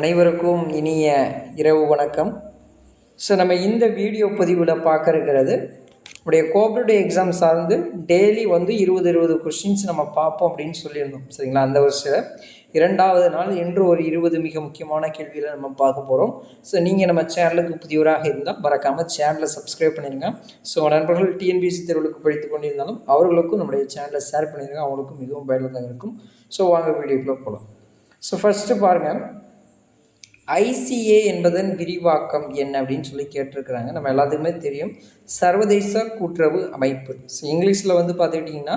அனைவருக்கும் இனிய இரவு வணக்கம். ஸோ நம்ம இந்த வீடியோ பதிவில் பார்க்க இருக்கிறது நம்முடைய கோஆப்ரேட்டிவ் எக்ஸாம் சார்ந்து டெய்லி வந்து 20 கொஸ்டின்ஸ் நம்ம பார்ப்போம் அப்படின்னு சொல்லியிருந்தோம். சரிங்களா? அந்த வருஷம் 2வது நாள் இன்று ஒரு 20 மிக முக்கியமான கேள்வியில் நம்ம பார்க்க போகிறோம். ஸோ நீங்கள் நம்ம சேனலுக்கு புதியவராக இருந்தால் மறக்காமல் சேனலை சப்ஸ்கிரைப் பண்ணிடுங்க. ஸோ நண்பர்கள் டிஎன்பிஎஸ்சி தேர்வுகளுக்கு படித்து கொண்டிருந்தாலும் அவர்களுக்கும் நம்முடைய சேனலை ஷேர் பண்ணிடுங்க, அவங்களுக்கும் மிகவும் பயனுள்ளதாக இருக்கும். ஸோ வாங்க வீடியோக்குள்ளே போகலாம். ஸோ ஃபஸ்ட்டு பாருங்கள், ஐசிஏ என்பதன் விரிவாக்கம் என்ன அப்படின்னு சொல்லி கேட்டிருக்கிறாங்க. நம்ம எல்லாத்துக்குமே தெரியும், சர்வதேச கூட்டுறவு அமைப்பு. ஸோ இங்கிலீஷில் வந்து பார்த்துக்கிட்டிங்கன்னா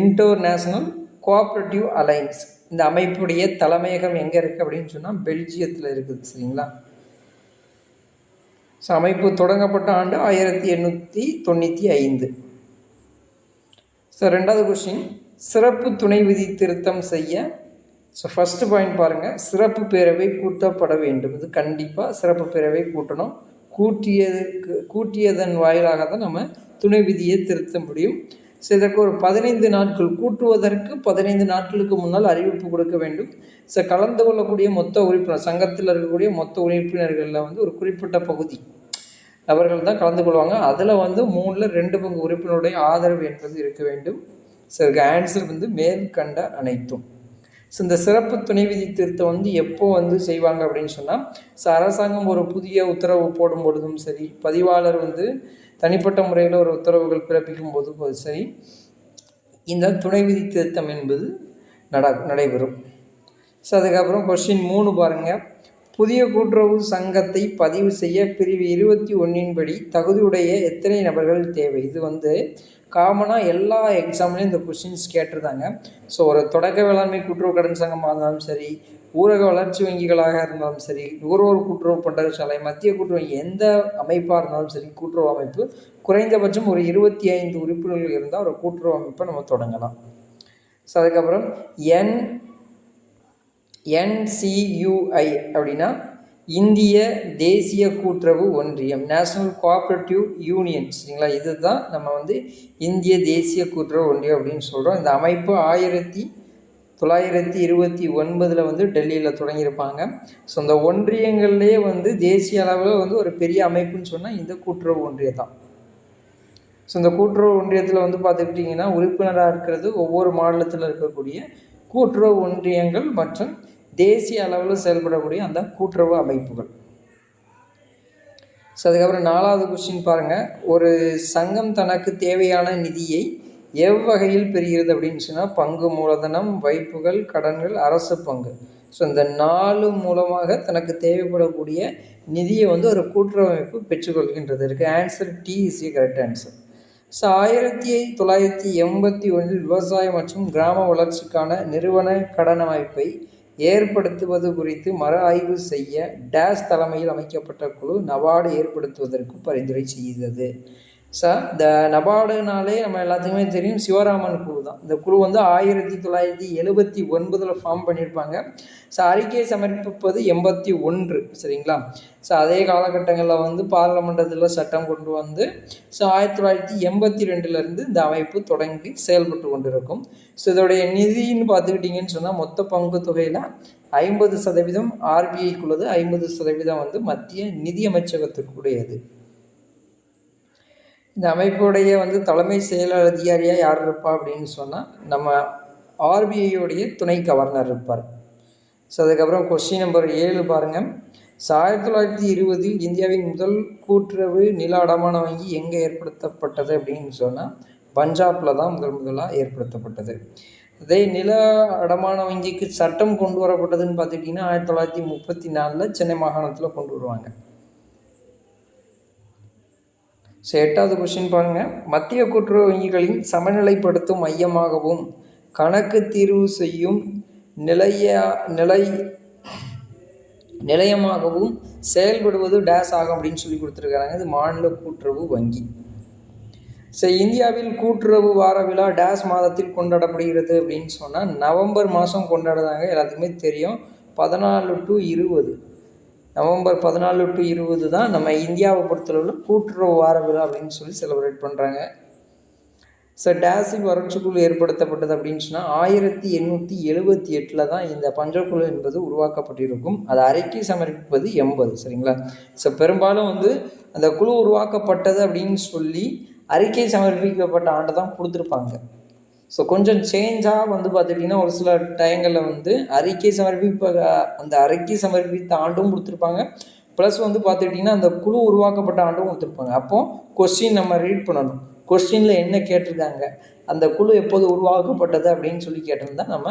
இன்டர்நேஷ்னல் கோஆப்ரேட்டிவ் அலையன்ஸ். இந்த அமைப்புடைய தலைமையகம் எங்கே இருக்குது அப்படின்னு சொன்னால் பெல்ஜியத்தில் இருக்குது. சரிங்களா? ஸோ அமைப்பு தொடங்கப்பட்ட ஆண்டு 1895. ஸோ 2வது கொஸ்டின், சிறப்பு துணை விதி திருத்தம் செய்ய. ஸோ ஃபஸ்ட்டு பாயிண்ட் பாருங்கள், சிறப்பு பேரவை கூட்டப்பட வேண்டும். இது கண்டிப்பாக சிறப்பு பேரவை கூட்டணும். கூட்டியதன் வாயிலாக தான் நம்ம துணை விதியை திருத்த முடியும். ஸோ இதற்கு ஒரு 15 நாட்கள், கூட்டுவதற்கு 15 நாட்களுக்கு முன்னால் அறிவிப்பு கொடுக்க வேண்டும். ஸோ கலந்து கொள்ளக்கூடிய மொத்த உறுப்பினர், சங்கத்தில் இருக்கக்கூடிய மொத்த உறுப்பினர்களில் வந்து ஒரு குறிப்பிட்ட பகுதி அவர்கள் தான் கலந்து கொள்வாங்க. அதில் வந்து 3ல் 2 பங்கு உறுப்பினருடைய ஆதரவு என்பது இருக்க வேண்டும். ஸோ இதுக்கு ஆன்சர் வந்து மேற்கண்ட அனைத்தும். ஸோ இந்த சிறப்பு துணை விதி திருத்தம் வந்து எப்போ வந்து செய்வாங்க அப்படின்னு சொன்னால், ஸோ அரசாங்கம் ஒரு புதிய உத்தரவு போடும் பொழுதும் சரி, பதிவாளர் வந்து தனிப்பட்ட முறையில் ஒரு உத்தரவுகள் பிறப்பிக்கும் போது சரி, இந்த துணை விதி திருத்தம் என்பது நடைபெறும். ஸோ அதுக்கப்புறம் கொஸ்டின் 3 பாருங்கள், புதிய கூட்டுறவு சங்கத்தை பதிவு செய்ய பிரிவு 21 படி தகுதியுடைய எத்தனை நபர்கள் தேவை? இது வந்து காமனாக எல்லா எக்ஸாம்லேயும் இந்த கொஸ்டின்ஸ் கேட்டிருந்தாங்க. ஸோ ஒரு தொடக்க வேளாண்மை கூட்டுறவு கடன் சங்கமாக இருந்தாலும் சரி, ஊரக வளர்ச்சி வங்கிகளாக இருந்தாலும் சரி, நுகர்வோர் கூட்டுறவு பண்டகசாலை, மத்திய கூட்டுறவு வங்கி, எந்த அமைப்பாக இருந்தாலும் சரி, கூட்டுறவு அமைப்பு குறைந்தபட்சம் ஒரு 25 உறுப்பினர்கள் இருந்தால் ஒரு கூட்டுறவு அமைப்பை நம்ம தொடங்கலாம். ஸோ அதுக்கப்புறம் NCUI அப்படின்னா இந்திய தேசிய கூட்டுறவு ஒன்றியம், நேஷனல் கோஆப்ரேட்டிவ் யூனியன். சரிங்களா? இது தான் நம்ம வந்து இந்திய தேசிய கூட்டுறவு ஒன்றியம் அப்படின்னு சொல்கிறோம். இந்த அமைப்பு 1929 வந்து டெல்லியில் தொடங்கியிருப்பாங்க. ஸோ இந்த ஒன்றியங்கள்லேயே வந்து தேசிய அளவில் வந்து ஒரு பெரிய அமைப்புன்னு சொன்னால் இந்த கூட்டுறவு ஒன்றியம் தான். ஸோ இந்த கூட்டுறவு ஒன்றியத்தில் வந்து பார்த்துக்கிட்டிங்கன்னா உறுப்பினராக இருக்கிறது ஒவ்வொரு மாநிலத்தில் இருக்கக்கூடிய கூட்டுறவு ஒன்றியங்கள் மற்றும் தேசிய அளவில் செயல்படக்கூடிய அந்த கூட்டுறவு அமைப்புகள். ஸோ அதுக்கப்புறம் 4வது கொஸ்டின் பாருங்கள், ஒரு சங்கம் தனக்கு தேவையான நிதியை எவ்வகையில் பெறுகிறது அப்படின்னு சொன்னால் பங்கு மூலதனம், வைப்புகள், கடன்கள், அரசு பங்கு. ஸோ இந்த 4 மூலமாக தனக்கு தேவைப்படக்கூடிய நிதியை வந்து ஒரு கூட்டுறவு அமைப்பு பெற்றுக்கொள்கின்றது. இருக்குது answer d is a correct answer. So 1981 விவசாய மற்றும் கிராம வளர்ச்சிக்கான நிறுவன கடன் அமைப்பை ஏற்படுத்துவது குறித்து மறு ஆய்வு செய்ய டேஸ் தலைமையில் அமைக்கப்பட்ட குழு நபார்டு ஏற்படுத்துவதற்கு பரிந்துரை செய்தது. ஸோ இந்த நபார்டுனாலே நம்ம எல்லாத்துக்குமே தெரியும், சிவராமன் குழு தான். இந்த குழு வந்து 1979 ஃபார்ம் பண்ணியிருப்பாங்க. ஸோ அறிக்கை சமர்ப்பிப்பது 81. சரிங்களா? ஸோ அதே காலகட்டங்களில் வந்து பார்லமெண்டத்தில் சட்டம் கொண்டு வந்து ஸோ 1982 இந்த அமைப்பு தொடங்கி செயல்பட்டு கொண்டிருக்கும். ஸோ இதோடைய நிதின்னு பார்த்துக்கிட்டிங்கன்னு சொன்னால் மொத்த பங்கு தொகையில் 50% RBIக்குள்ளது, 50% வந்து மத்திய நிதி அமைச்சகத்திற்குடையது. இந்த அமைப்புடைய வந்து தலைமை செயலர் அதிகாரியாக யார் இருப்பா அப்படின்னு சொன்னால் நம்ம RBIயோடைய துணை கவர்னர் இருப்பார். ஸோ அதுக்கப்புறம் கொஸ்டின் நம்பர் 7 பாருங்கள், 1920 இந்தியாவின் முதல் கூட்டுறவு நில அடமான வங்கி எங்கே ஏற்படுத்தப்பட்டது அப்படின்னு சொன்னால் பஞ்சாபில் தான் முதலாக ஏற்படுத்தப்பட்டது. அதே நில அடமான வங்கிக்கு சட்டம் கொண்டு வரப்பட்டதுன்னு பார்த்துக்கிட்டிங்கன்னா 1934 சென்னை மாகாணத்தில் கொண்டு வருவாங்க. ஸோ 8வது கொஸ்டின் பாருங்கள், மத்திய கூட்டுறவு வங்கிகளின் சமநிலைப்படுத்தும் மையமாகவும் கணக்கு தீர்வு செய்யும் நிலையமாகவும் செயல்படுவது டேஸ் ஆகும் அப்படின்னு சொல்லி கொடுத்துருக்காங்க. இது மாநில கூட்டுறவு வங்கி. ஸோ இந்தியாவில் கூட்டுறவு வார விழா டேஸ் மாதத்தில் கொண்டாடப்படுகிறது அப்படின்னு சொன்னால் நவம்பர் மாதம் கொண்டாடுறாங்க. எல்லாத்துக்குமே தெரியும், 14 to 20. நவம்பர் 14 to 20 தான் நம்ம இந்தியாவை பொறுத்தளவில் கூட்டுறவு வார விழா அப்படின்னு சொல்லி செலிப்ரேட் பண்ணுறாங்க. ஸோ டேஸில் வறட்சி குழு ஏற்படுத்தப்பட்டது அப்படின்னு சொன்னால் 1878 தான் இந்த பஞ்சக்குழு என்பது உருவாக்கப்பட்டிருக்கும். அது அறிக்கை சமர்ப்பிப்பது 80. சரிங்களா? ஸோ பெரும்பாலும் வந்து அந்த குழு உருவாக்கப்பட்டது அப்படின்னு சொல்லி அறிக்கை சமர்ப்பிக்கப்பட்ட ஆண்டு தான் கொடுத்துருப்பாங்க. ஸோ கொஞ்சம் சேஞ்சாக வந்து பார்த்துட்டிங்கன்னா ஒரு சில டைங்களில் வந்து அந்த அறிக்கை சமர்ப்பித்த ஆண்டும் கொடுத்துருப்பாங்க. ப்ளஸ் வந்து பார்த்துக்கிட்டிங்கன்னா அந்த குழு உருவாக்கப்பட்ட ஆண்டும் கொடுத்துருப்பாங்க. அப்போது கொஸ்டின் நம்ம ரீட் பண்ணணும். கொஸ்டினில் என்ன கேட்டிருக்காங்க, அந்த குழு எப்போது உருவாக்கப்பட்டது அப்படின்னு சொல்லி கேட்டிருந்தா நம்ம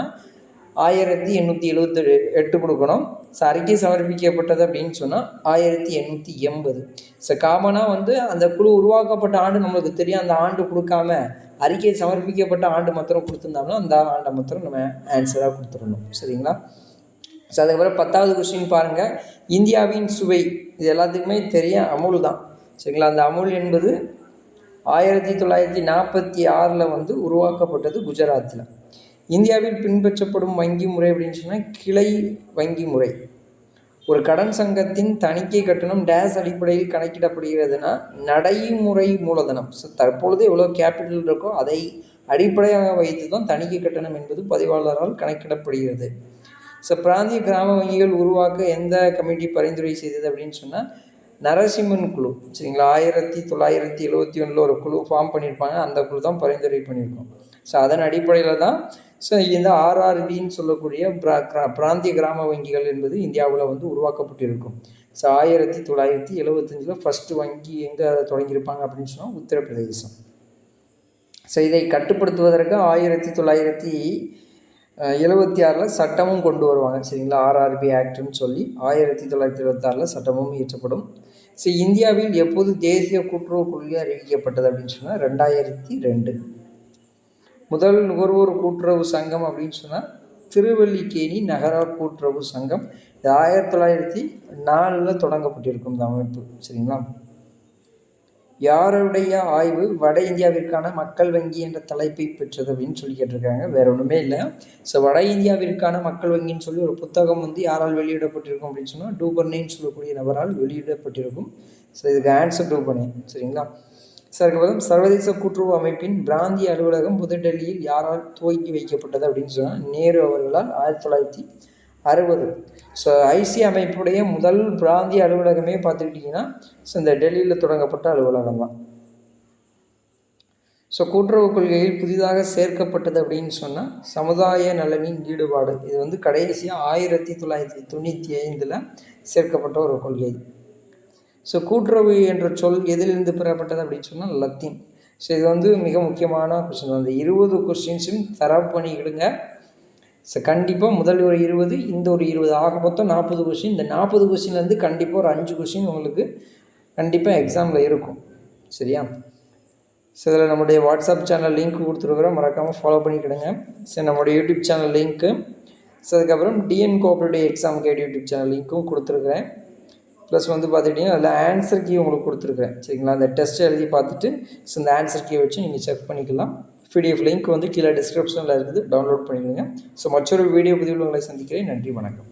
1878 கொடுக்கணும். ஸோ அறிக்கை சமர்ப்பிக்கப்பட்டது அப்படின்னு சொன்னால் 1880. ஸோ காமனாக வந்து அந்த குழு உருவாக்கப்பட்ட ஆண்டு நம்மளுக்கு தெரியும். அந்த ஆண்டு கொடுக்காம அறிக்கை சமர்ப்பிக்கப்பட்ட ஆண்டு மாத்திரம் கொடுத்துருந்தாங்கன்னா அந்த ஆண்டை மாத்திரம் நம்ம ஆன்சராக கொடுத்துடணும். சரிங்களா? ஸோ அதுக்கப்புறம் 10வது கொஸ்டின் பாருங்கள். இந்தியாவின் சுவை, இது எல்லாத்துக்குமே தெரியும், அமுல் தான். சரிங்களா? அந்த அமுல் என்பது 1946 வந்து உருவாக்கப்பட்டது குஜராத்தில். இந்தியாவில் பின்பற்றப்படும் வங்கி முறை அப்படின்னு சொன்னால் கிளை வங்கி முறை. ஒரு கடன் சங்கத்தின் தணிக்கை கட்டணம் டேஸ் அடிப்படையில் கணக்கிடப்படுகிறதுனா நடைமுறை மூலதனம். ஸோ தற்பொழுது எவ்வளோ கேபிட்டல் இருக்கோ அதை அடிப்படையாக வைத்து தான் தணிக்கை கட்டணம் என்பது பதிவாளரால் கணக்கிடப்படுகிறது. ஸோ பிராந்திய கிராம வங்கிகள் உருவாக்க எந்த கமிட்டி பரிந்துரை செய்தது அப்படின்னு சொன்னால் நரசிம்மன் குழு. சரிங்களா? 1971 ஒரு குழு ஃபார்ம் பண்ணியிருப்பாங்க. அந்த குழு தான் பரிந்துரை பண்ணியிருக்கோம். ஸோ அதன் அடிப்படையில் தான் ஸோ இந்த ஆர்ஆர்பின்னு சொல்லக்கூடிய பிராந்திய கிராம வங்கிகள் என்பது இந்தியாவில் வந்து உருவாக்கப்பட்டிருக்கும். ஸோ 1975 ஃபஸ்ட்டு வங்கி எங்கே தொடங்கியிருப்பாங்க அப்படின்னு சொன்னால் உத்தரப்பிரதேசம். ஸோ இதை கட்டுப்படுத்துவதற்கு 1976 சட்டமும் கொண்டு வருவாங்க. சரிங்களா? ஆர்ஆர்பி ஆக்ட்னு சொல்லி 1976 சட்டமும் இயற்றப்படும். ஸோ இந்தியாவில் எப்போது தேசிய கூட்டுறவு கொள்கை அறிவிக்கப்பட்டது அப்படின்னு சொன்னால் 2002. முதல் நுகர்வோர் கூட்டுறவு சங்கம் அப்படின்னு சொன்னால் திருவல்லிக்கேணி நகர கூட்டுறவு சங்கம். 1904 தொடங்கப்பட்டிருக்கும் இந்த அமைப்பு. சரிங்களா? யாருடைய ஆய்வு வட இந்தியாவிற்கான மக்கள் வங்கி என்ற தலைப்பை பெற்றது அப்படின்னு சொல்லி கேட்டிருக்காங்க. வேற ஒன்றுமே இல்லை. ஸோ வட இந்தியாவிற்கான மக்கள் வங்கின்னு சொல்லி ஒரு புத்தகம் வந்து யாரால் வெளியிடப்பட்டிருக்கும் அப்படின்னு சொன்னால் டூபர்னேன்னு சொல்லக்கூடிய நபரால் வெளியிடப்பட்டிருக்கும். ஸோ இதுக்கு ஆன்சர் டூபர்னே. சரிங்களா? ஸோ அதுக்கப்புறம் சர்வதேச கூட்டுறவு அமைப்பின் பிராந்திய அலுவலகம் புதுடெல்லியில் யாரால் துவக்கி வைக்கப்பட்டது அப்படின்னு சொன்னால் நேரு அவர்களால் 1960. ஸோ ஐசி அமைப்புடைய முதல் பிராந்திய அலுவலகமே பார்த்துக்கிட்டிங்கன்னா ஸோ இந்த டெல்லியில் தொடங்கப்பட்ட அலுவலகம் தான். ஸோ கூட்டுறவு கொள்கையில் புதிதாக சேர்க்கப்பட்டது அப்படின்னு சொன்னால் சமுதாய நலனின் ஈடுபாடு. இது வந்து கடைசியாக 1995 சேர்க்கப்பட்ட ஒரு கொள்கை. ஸோ கூட்டுறவு என்ற சொல் எதிலிருந்து பெறப்பட்டது அப்படின்னு சொன்னால் லத்தீன். ஸோ இது வந்து மிக முக்கியமான கொஸ்டின். அந்த 20 கொஸ்டின்ஸும் தரவு பண்ணிக்கிடுங்க. ஸோ கண்டிப்பாக முதல் ஒரு 20, இந்த ஒரு 20, ஆக மொத்தம் 40 கொஸ்டின். இந்த 40 கொஸ்டின்லேருந்து கண்டிப்பாக ஒரு 5 கொஸ்டின் உங்களுக்கு கண்டிப்பாக எக்ஸாமில் இருக்கும். சரியா? ஸோ இதில் நம்முடைய வாட்ஸ்அப் சேனல் லிங்க் கொடுத்துருக்குறோம், மறக்காமல் ஃபாலோ பண்ணிக்கிடுங்க. ஸோ நம்மளுடைய யூடியூப் சேனல் லிங்க்கு, ஸோ அதுக்கப்புறம் TN cooperative exam guide YouTube channel லிங்க்கும் கொடுத்துருக்குறேன். ப்ளஸ் வந்து பார்த்துக்கிட்டிங்கன்னா அதில் ஆன்சர் கீ உங்களுக்கு கொடுத்துருக்குறேன். சரிங்களா? அந்த டெஸ்ட் எழுதி பார்த்துட்டு ஸோ இந்த ஆன்சர் கீ வச்சு நீங்கள் செக் பண்ணிக்கலாம். PDF லிங்க் வந்து கீழே டிஸ்கிரிப்ஷனில் இருக்குது, டவுன்லோட் பண்ணிக்கோங்க. ஸோ மற்றொரு வீடியோ பதிவில் உங்களை சந்திக்கிறேன். நன்றி, வணக்கம்.